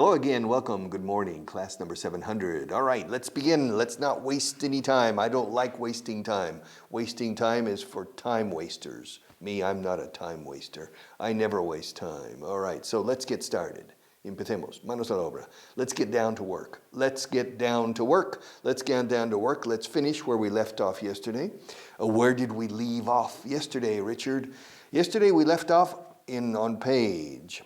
Hello again, welcome, good morning, class number 700. All right, let's begin. Let's not waste any time. I don't like wasting time. Wasting time is for time wasters. Me, I'm not a time waster. I never waste time. All right, so let's get started. Empecemos. Manos a la obra. Let's get down to work. Let's get down to work. Let's get down to work. Let's finish where we left off yesterday. Where did we leave off yesterday, Richard? Yesterday we left off on page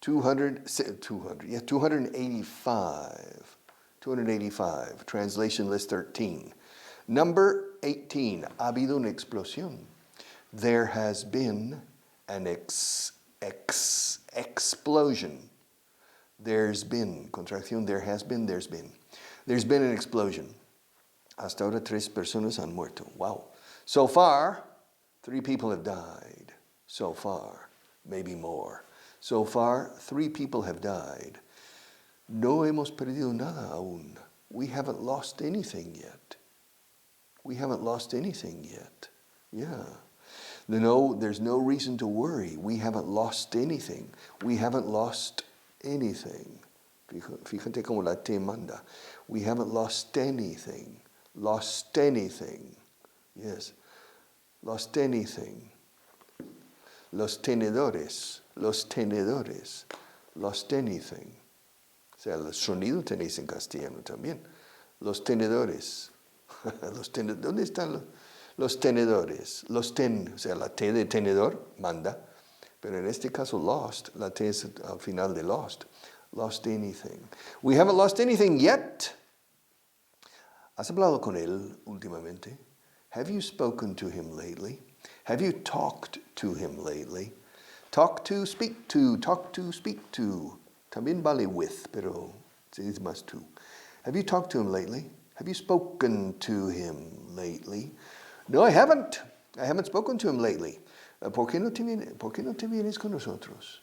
285, translation list 13. Number 18, ha habido una explosión. There has been an explosion. There's been, contracción, there has been, there's been. There's been an explosion. Hasta ahora 3 personas han muerto. Wow. So far, 3 people have died. So far, maybe more. So far, 3 people have died. No hemos perdido nada aún. We haven't lost anything yet. We haven't lost anything yet. Yeah. No, there's no reason to worry. We haven't lost anything. We haven't lost anything. Fíjate como la T manda. We haven't lost anything. Lost anything. Yes. Lost anything. Los tenedores, lost anything. O sea, el sonido tenéis en castellano también. Los tenedores. ¿Dónde están los tenedores? O sea, la T de tenedor, manda. Pero en este caso, lost, la T es al final de lost. Lost anything. We haven't lost anything yet. ¿Has hablado con él últimamente? Have you spoken to him lately? Have you talked to him lately? Talk to, speak to, talk to, speak to. También vale with, pero se dice más to. Have you talked to him lately? Have you spoken to him lately? No, I haven't. I haven't spoken to him lately. ¿Por qué no te vienes con nosotros?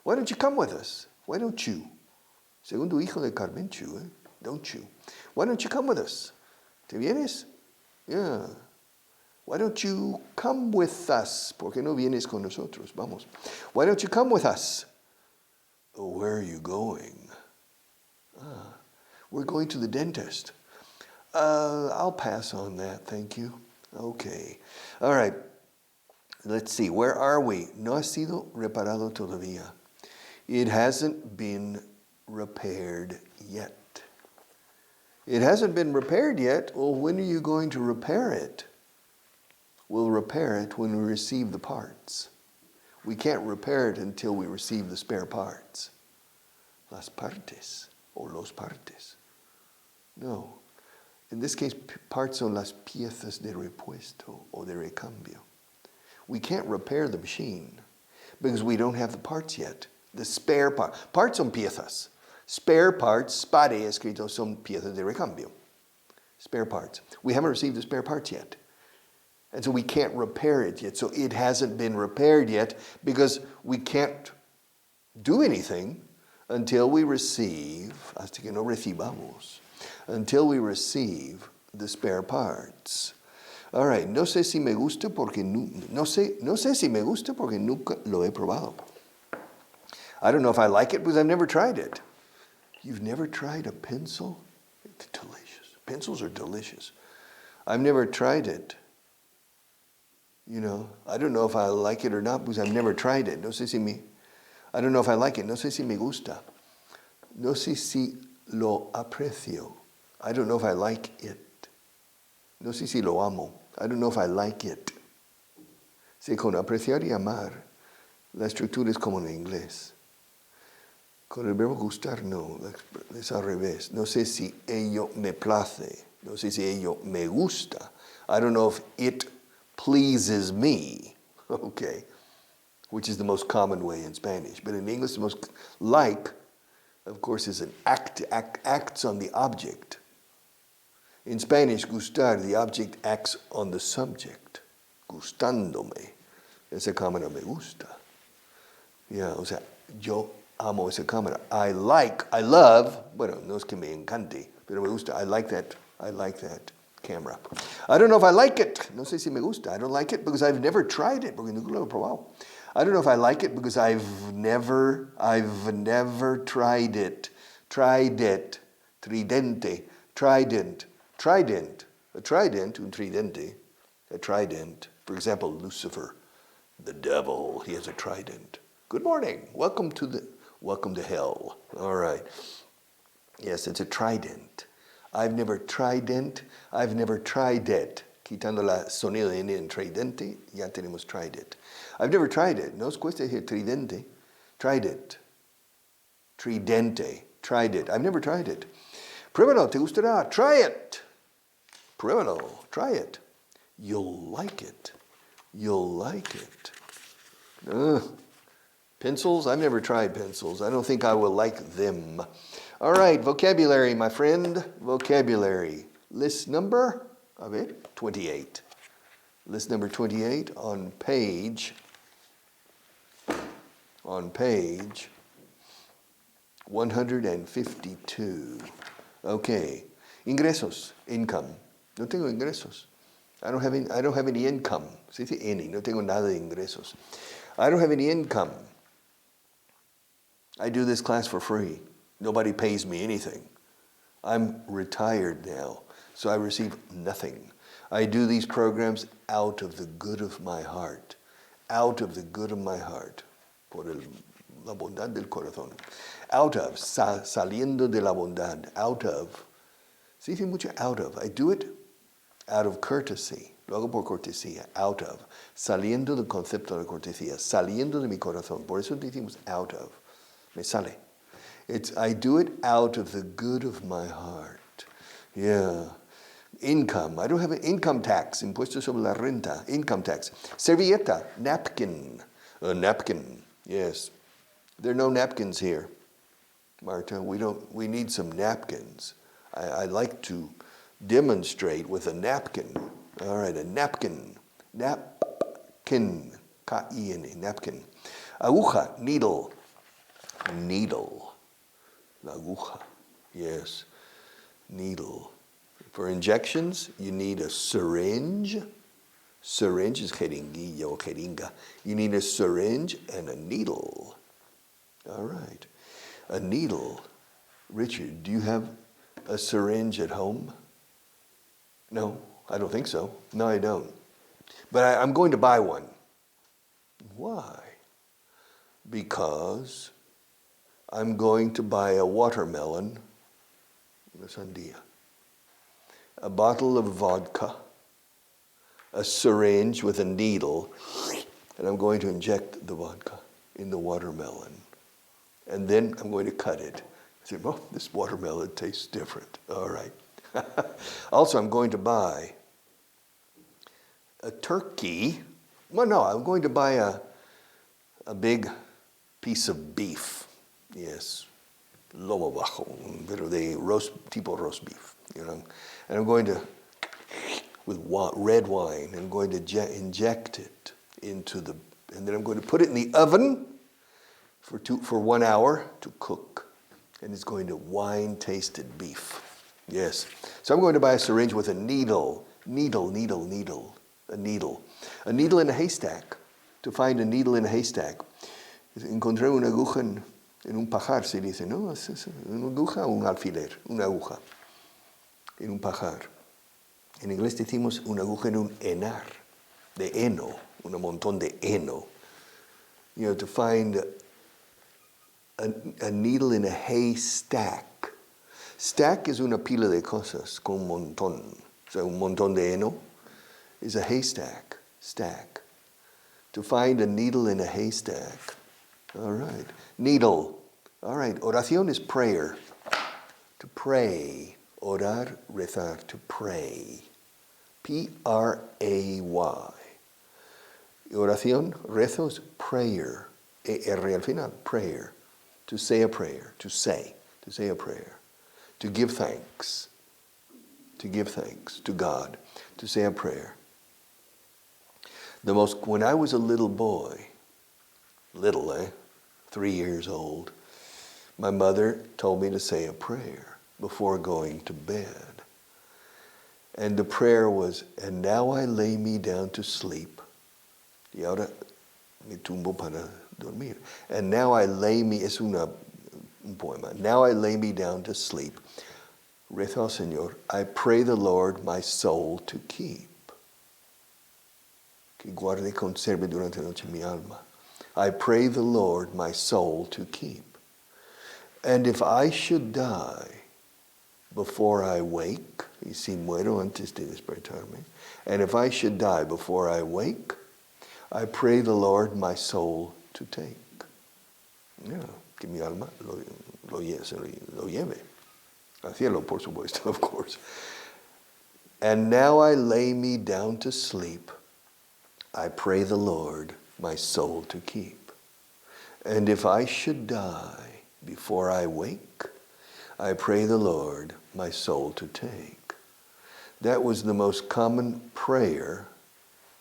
Why don't you come with us? Why don't you? Segundo hijo de Carmenchu, eh? Don't you? Why don't you come with us? ¿Te vienes? Yeah. Why don't you come with us? ¿Por qué no vienes con nosotros? Vamos. Why don't you come with us? Oh, where are you going? We're going to the dentist. I'll pass on that, thank you. Okay. All right. Let's see. Where are we? No ha sido reparado todavía. It hasn't been repaired yet. It hasn't been repaired yet. Well, when are you going to repair it? We'll repair it when we receive the parts. We can't repair it until we receive the spare parts. Las partes, o los partes. No. In this case, parts son las piezas de repuesto o de recambio. We can't repair the machine because we don't have the parts yet. The spare parts. Parts son piezas. Spare parts, spare escrito, son piezas de recambio. Spare parts. We haven't received the spare parts yet. And so we can't repair it yet. So it hasn't been repaired yet because we can't do anything until we receive, hasta que no recibamos, until we receive the spare parts. All right, no sé si me gusta porque no sé si me gusta porque nunca lo he probado. I don't know if I like it because I've never tried it. You've never tried a pencil? It's delicious. Pencils are delicious. I've never tried it. You know, I don't know if I like it or not because I've never tried it. I don't know if I like it. No sé si me gusta. No sé si lo aprecio. I don't know if I like it. No sé si lo amo. I don't know if I like it. Sí, con apreciar y amar, la estructura es como en inglés. Con el verbo gustar, no, es al revés. No sé si ello me place. No sé si ello me gusta. I don't know if it pleases me, okay, which is the most common way in Spanish. But in English, the most like, of course, is an acts on the object. In Spanish, gustar, the object acts on the subject. Gustándome. Esa cámara me gusta. Yeah, o sea, yo amo esa cámara. I love, bueno, no es que me encante, pero me gusta. I like that camera. I don't know if I like it. No sé si me gusta. I don't like it because I've never tried it, porque nunca lo he probado. I don't know if I like it because I've never tried it. Trident, tridente, trident, trident. A trident, un tridente, a trident. For example, Lucifer, the devil, he has a trident. Good morning. Welcome to hell. All right. Yes, it's a trident. I've never tried it. Quitando la sonido de N en tridente, ya tenemos tried it. I've never tried it. No os cuesta decir tridente. Tried it. Tridente. Tried it. I've never tried it. Pruébalo, te gustará. Try it. Pruébalo. Try it. You'll like it. You'll like it. Pencils? I've never tried pencils. I don't think I will like them. All right, vocabulary, my friend. Vocabulary. List number of it, 28. List number 28 on page 152. Okay. Ingresos, income. No tengo ingresos. I don't have any income. Se dice any, no tengo nada de ingresos. I don't have any income. I do this class for free. Nobody pays me anything. I'm retired now, so I receive nothing. I do these programs out of the good of my heart. Out of the good of my heart. Por la bondad del corazón. Out of, saliendo de la bondad. Out of. Se dice mucho out of. I do it out of courtesy. Lo hago por cortesía. Out of. Saliendo del concepto de cortesía. Saliendo de mi corazón. Por eso decimos out of. Me sale. I do it out of the good of my heart. Yeah. Income. I don't have an income tax. Impuesto sobre la renta. Income tax. Servilleta. Napkin. A napkin. Yes. There are no napkins here. Marta, we need some napkins. I like to demonstrate with a napkin. All right, a napkin. Napkin. K-I-N, napkin. Aguja, needle. Needle. La aguja. Yes. Needle. For injections, you need a syringe. Syringe is jeringuilla or jeringa. You need a syringe and a needle. All right. A needle. Richard, do you have a syringe at home? No, I don't think so. No, I don't. But I'm going to buy one. Why? Because I'm going to buy a watermelon, una sandía, a bottle of vodka, a syringe with a needle, and I'm going to inject the vodka in the watermelon. And then I'm going to cut it. I say, oh, this watermelon tastes different. All right. Also, I'm going to buy a turkey. Well, no, I'm going to buy a big piece of beef. Yes. Lomo bajo, pero de tipo roast beef, you know. And I'm going to, with red wine, I'm going to inject it into and then I'm going to put it in the oven for 1 hour to cook. And it's going to wine-tasted beef. Yes. So I'm going to buy a syringe with a needle. A needle. A needle in a haystack. To find a needle in a haystack. Encontré una aguja en un pajar, se dice, ¿no? ¿Es una aguja o un alfiler? Una aguja en un pajar. En inglés decimos una aguja en un enar, de heno, un montón de heno. You know, to find a needle in a haystack. Stack is una pila de cosas con un montón. So un montón de heno is a haystack. Stack. To find a needle in a haystack. All right. Needle. All right. Oración is prayer. To pray. Orar, rezar. To pray. P-R-A-Y. Oración, rezo is prayer. E-R al final. Prayer. To say a prayer. To say a prayer. To give thanks. To give thanks to God. To say a prayer. When I was a little boy, 3 years old, my mother told me to say a prayer before going to bed. And the prayer was, and now I lay me down to sleep. Y ahora me tumbo para dormir. And now I lay me, es un poema. Now I lay me down to sleep. Rezo al Señor. I pray the Lord my soul to keep. Que guarde y conserve durante la noche mi alma. I pray the Lord my soul to keep. And if I should die before I wake, y si muero antes de despertarme, and if I should die before I wake, I pray the Lord my soul to take. Yeah, que mi alma lo lleve. Al cielo, por supuesto, of course. And now I lay me down to sleep. I pray the Lord my soul to keep. And if I should die before I wake, I pray the Lord my soul to take. That was the most common prayer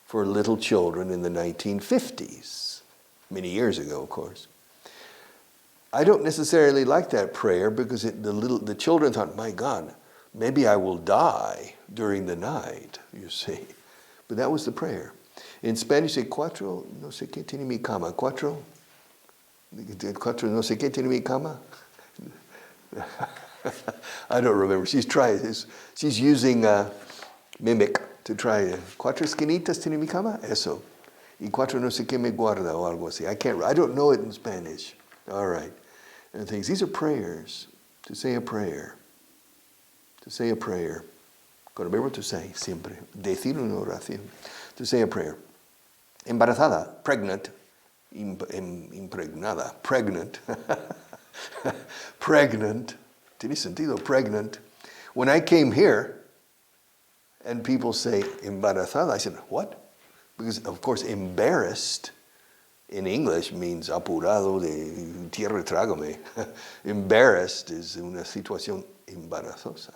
for little children in the 1950s, many years ago, of course. I don't necessarily like that prayer because the children thought, my God, maybe I will die during the night, you see. But that was the prayer. In Spanish, cuatro, no sé qué tiene mi cama. Cuatro no sé qué tiene mi cama. I don't remember. She's using mimic to try. Cuatro esquinitas tiene mi cama. Eso. Y cuatro no sé qué me guarda o algo así. I don't know it in Spanish. All right. And things. These are prayers. To say a prayer. To say a prayer. Con el verbo to say, siempre. Decir una oración. To say a prayer. Embarazada, pregnant, impregnada, pregnant. Pregnant. Tiene sentido, pregnant. When I came here, and people say embarazada, I said, what? Because, of course, embarrassed in English means apurado de tierra trágame. Embarrassed is una situación embarazosa.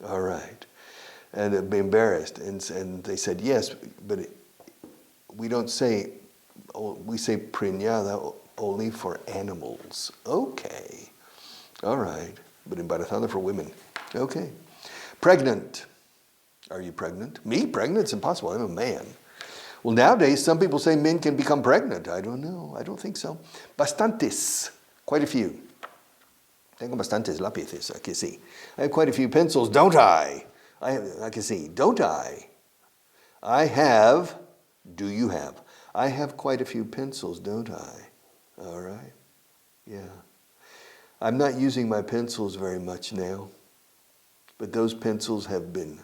All right. And embarrassed. And they said, yes, but we don't say, we say preñada only for animals. Okay. All right. But embarazada for women. Okay. Pregnant. Are you pregnant? Me? Pregnant? It's impossible. I'm a man. Well, nowadays, some people say men can become pregnant. I don't know. I don't think so. Bastantes. Quite a few. Tengo bastantes lápices. I can see. I have quite a few pencils, don't I? I can see. Don't I? I have. Do you have? I have quite a few pencils, don't I? All right. Yeah. I'm not using my pencils very much now, but those pencils have been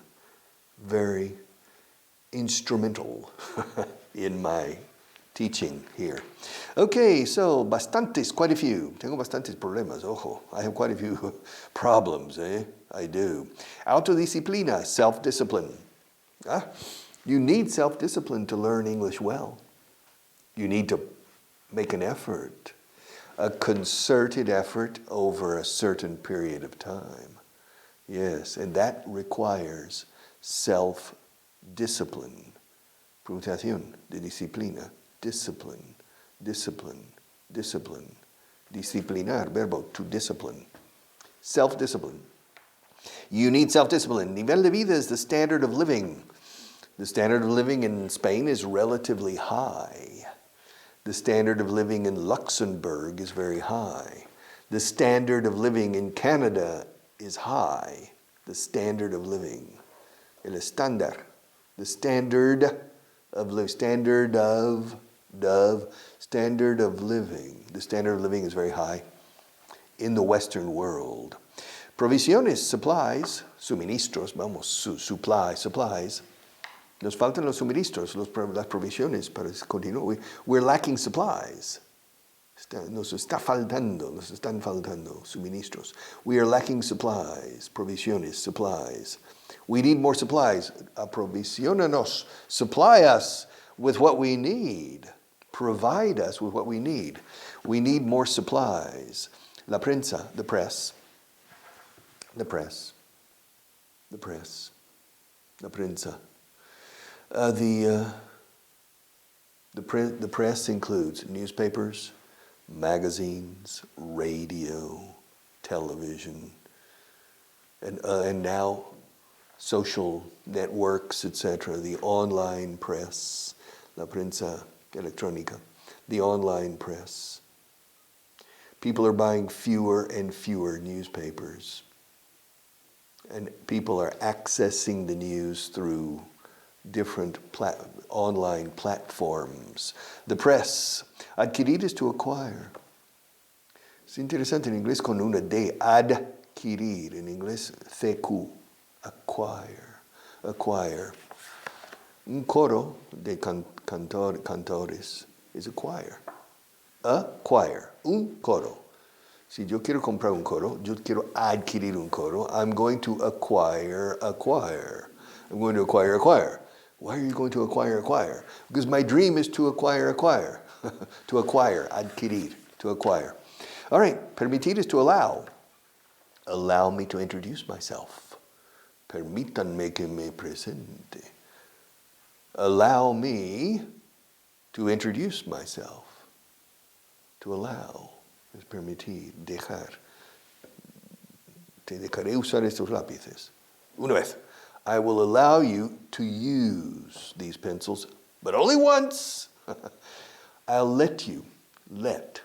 very instrumental in my teaching here. Okay, so bastantes, quite a few. Tengo bastantes problemas, ojo. I have quite a few problems, I do. Autodisciplina, self-discipline. You need self-discipline to learn English well. You need to make an effort, a concerted effort over a certain period of time. Yes, and that requires self-discipline. Pronunciación de disciplina. Discipline, discipline, discipline. Disciplinar, verbo, to discipline. Self-discipline. You need self-discipline. Nivel de vida is the standard of living. The standard of living in Spain is relatively high. The standard of living in Luxembourg is very high. The standard of living in Canada is high. The standard of living. El estándar. The standard of living. Standard of living. The standard of living is very high in the Western world. Provisiones, supplies, suministros, vamos, supplies. Nos faltan los suministros, las provisiones para continuar. We're lacking supplies. Nos están faltando suministros. We are lacking supplies, provisiones, supplies. We need more supplies. Aprovisionanos, supply us with what we need. Provide us with what we need. We need more supplies. La prensa, the press. The press. The press. La prensa. The press includes newspapers, magazines, radio, television, and now social networks, etc., the online press, la prensa electrónica, the online press. People are buying fewer and fewer newspapers. And people are accessing the news through different online platforms. The press, adquirir is to acquire. Es interesante en inglés con una D, adquirir. En inglés, CQ, acquire. Un coro de cantores es acquire. Acquire, un coro. Si yo quiero comprar un coro, yo quiero adquirir un coro, I'm going to acquire. I'm going to acquire. Why are you going to acquire? Because my dream is to acquire. To acquire, adquirir, to acquire. All right, permitir is to allow. Allow me to introduce myself. Permítanme que me presente. Allow me to introduce myself. To allow es permitir, dejar. Te dejaré usar estos lápices. Una vez. I will allow you to use these pencils, but only once. I'll let you. Let.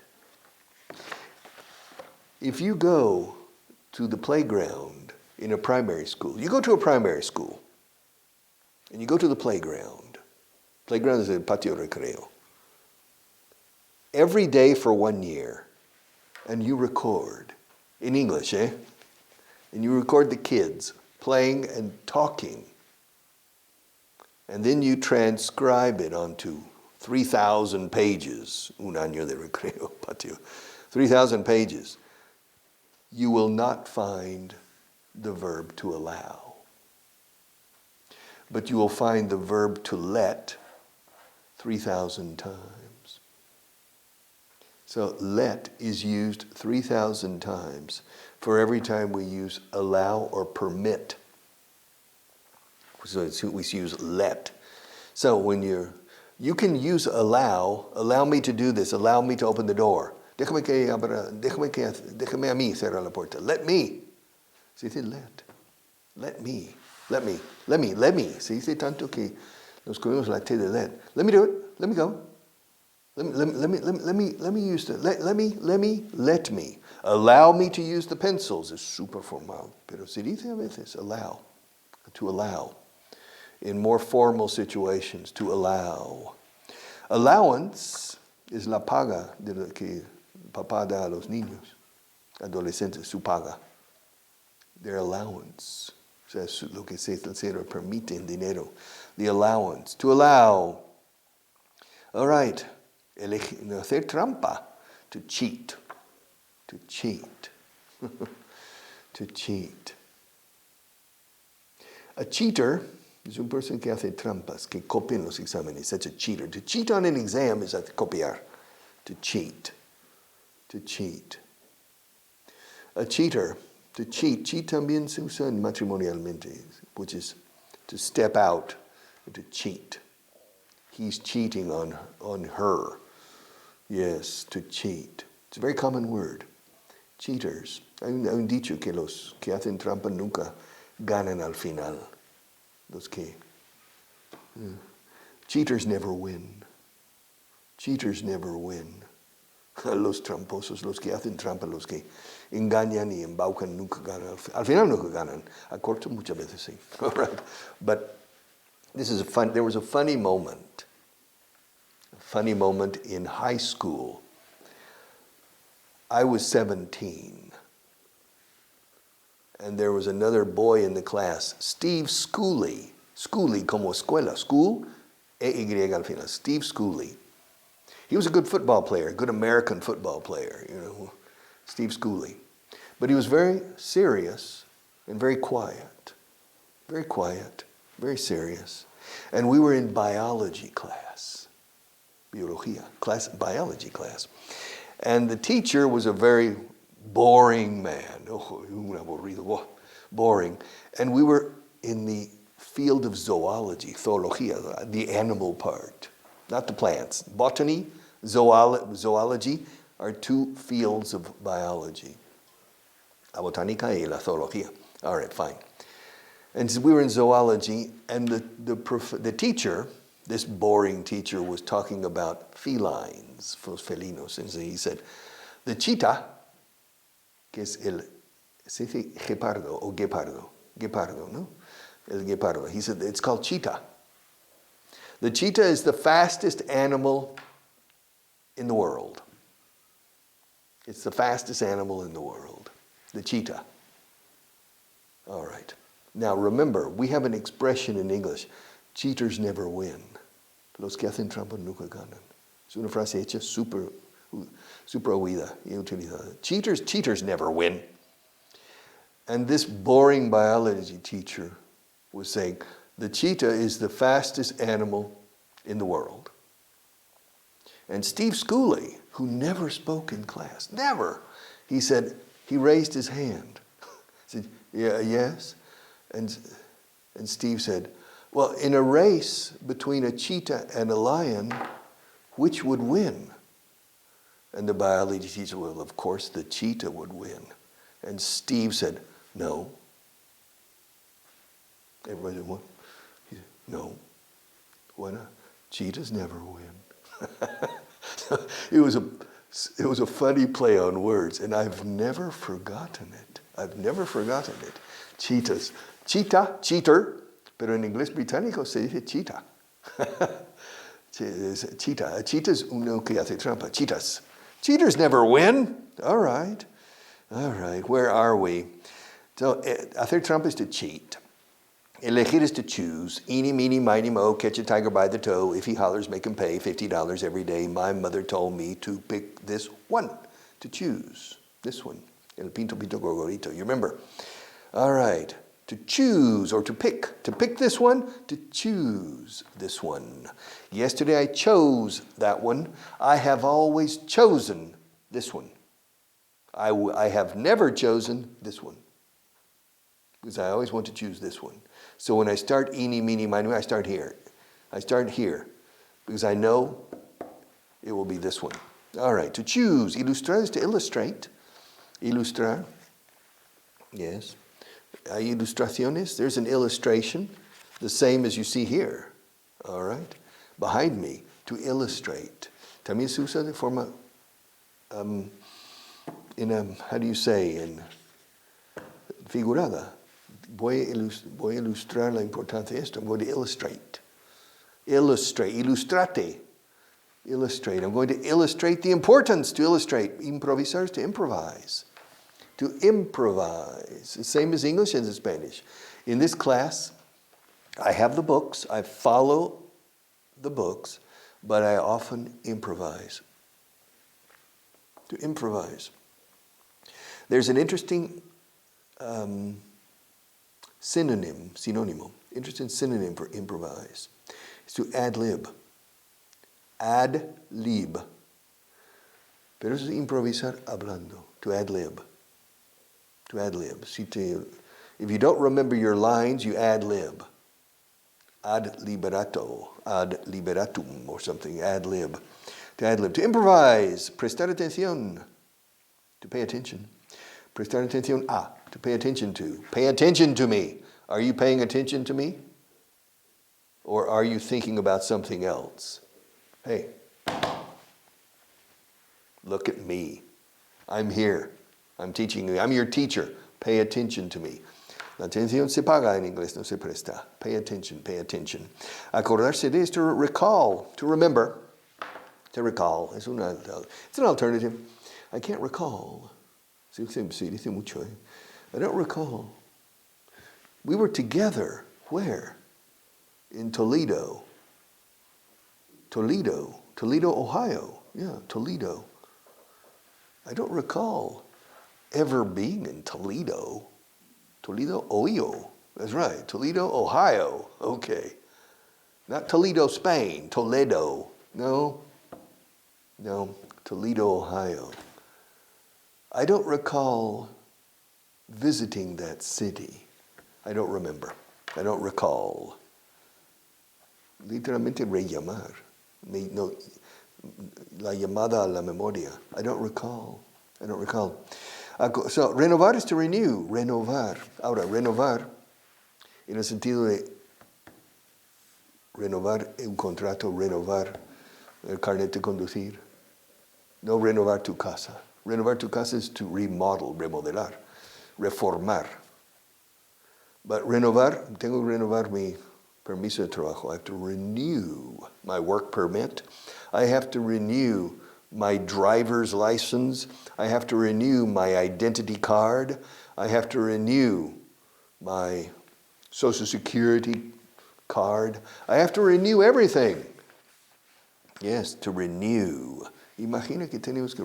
If you go to the playground in a primary school, you go to a primary school, and you go to the playground. Playground is el patio recreo. Every day for 1 year, and you record, in English, And you record the kids playing and talking. And then you transcribe it onto 3,000 pages. Un año de recreo, patio. 3,000 pages. You will not find the verb to allow. But you will find the verb to let 3,000 times. So let is used 3,000 times for every time we use allow or permit. So we use let. So when you can use allow me to do this, allow me to open the door. Déjame a mí cerrar la puerta. Let me. Se dice let. Let me. Se dice tanto que nos comemos la T de let. Let me do it. Let me go. Let me use the, let me. Allow me to use the pencils is super formal, pero se dice a veces allow, to allow. In more formal situations, to allow. Allowance es la paga de lo que papá da a los niños, adolescentes, su paga. Their allowance. O sea, es lo que se permite en dinero. The allowance. To allow. All right. Hacer trampa. To cheat. To cheat. To cheat. A cheater is un person que hace trampas, que copia en los exámenes. That's a cheater. To cheat on an exam is copiar. To cheat. To cheat. A cheater. To cheat. Cheat también se usa matrimonialmente, which is to step out and to cheat. He's cheating on her. Yes, to cheat. It's a very common word. Cheaters. Hay un dicho que los que hacen trampa nunca ganan al final. Los que... Cheaters never win. Cheaters never win. Los tramposos, los que hacen trampa, los que engañan y embaucan nunca ganan. Al final nunca ganan. A corto muchas veces sí. All right. But there was a funny moment. A funny moment in high school. I was 17. And there was another boy in the class, Steve Schooley. Schooley como escuela. School, E-Y al final. Steve Schooley. He was a good football player, a good American football player, Steve Schooley. But he was very serious and very quiet. Very quiet, very serious. And we were in biology class. Biología, biology class. And the teacher was a very boring man. Un aburrido, boring. And we were in the field of zoology, zoología, the animal part, not the plants. Botany, zoology are two fields of biology. La botánica y la zoología. All right, fine. And so we were in zoology, and the teacher, this boring teacher was talking about felines, los felinos, and he said, the cheetah, que es se dice gepardo o guepardo, no? El guepardo. He said, it's called cheetah. The cheetah is the fastest animal in the world. It's the fastest animal in the world, the cheetah. All right. Now remember, we have an expression in English, cheaters never win. Los que hacen trampa nunca ganan. Es una frase hecha super oída y utilizada. Cheaters never win. And this boring biology teacher was saying, the cheetah is the fastest animal in the world. And Steve Schooley, who never spoke in class, never, he said, he raised his hand. He said, yeah, yes? And Steve said, well, in a race between a cheetah and a lion, which would win? And the biology teacher said, well, of course the cheetah would win. And Steve said, no. Everybody said, what? He said, no. Why not? Cheetahs never win. It was a funny play on words, and I've never forgotten it. Cheetahs. Cheetah, cheater, pero en inglés británico se dice cheetah. Cheetah. A cheetah es uno que hace trampa. Cheetahs. Cheaters never win. All right. Where are we? So, hacer trampa is to cheat. Elegir is to choose. Eeny, meeny, miny, moe, catch a tiger by the toe. If he hollers, make him pay $50 every day. My mother told me to pick this one, to choose this one. El pinto, pinto, gorgorito. You remember? All right. To choose or to pick this one, to choose this one. Yesterday I chose that one. I have always chosen this one. I have never chosen this one, because I always want to choose this one. So when I start eeny, meeny, miny, I start here. Because I know it will be this one. All right, to choose. Ilustrar is to illustrate. Ilustrar, yes. Hay ilustraciones. There's an illustration, the same as you see here. All right, behind me, to illustrate. También se usa de forma, how do you say, in figurada. Voy a ilustrar la importancia de esto. I'm going to illustrate. Ilustrate. Illustrate. I'm going to illustrate the importance to illustrate. Improvisar is to improvise. To improvise. The same as English and Spanish. In this class, I have the books. I follow the books, but I often improvise. To improvise. There's an interesting synonimo, interesting synonym for improvise. It's to ad lib. Ad lib. Pero eso es improvisar hablando. To ad lib. To ad lib. If you don't remember your lines, you ad lib. Ad liberato. Ad liberatum or something. Ad lib. To ad lib. To improvise. Prestar atención. To pay attention. Prestar atención a. To pay attention to. Pay attention to me. Are you paying attention to me? Or are you thinking about something else? Hey, look at me. I'm here. I'm teaching you. I'm your teacher. Pay attention to me. La atención se paga en inglés, no se presta. Pay attention, pay attention. Acordarse de is to recall, to remember. To recall. It's an alternative. I can't recall. I don't recall. We were together. Where? In Toledo. Toledo, Ohio. Yeah, Toledo. I don't recall ever being in Toledo. Toledo, Ohio. That's right. Toledo, Ohio. Okay. Not Toledo, Spain. Toledo. No. Toledo, Ohio. I don't recall visiting that city. I don't remember. I don't recall. Literalmente rellamar. No, la llamada a la memoria. I don't recall. So, renovar is to renew. Renovar. Ahora, renovar, en el sentido de renovar un contrato, renovar el carnet de conducir. No renovar tu casa. Renovar tu casa is to remodel, remodelar, reformar. But renovar, tengo que renovar mi permiso de trabajo. I have to renew my work permit. I have to renew my driver's license. I have to renew my identity card. I have to renew my Social Security card. I have to renew everything. Yes, to renew. Imagina que tenemos que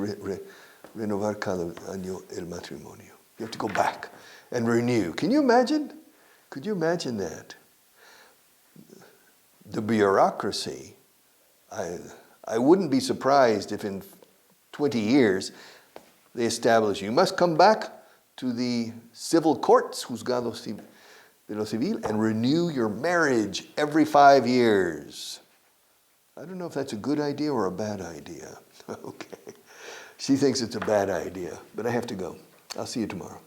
renovar cada año el matrimonio. You have to go back and renew. Can you imagine? Could you imagine that? The bureaucracy. I wouldn't be surprised if in 20 years they establish you must come back to the civil courts, juzgados de lo civil, and renew your marriage every 5 years. I don't know if that's a good idea or a bad idea. Okay. She thinks it's a bad idea, but I have to go. I'll see you tomorrow.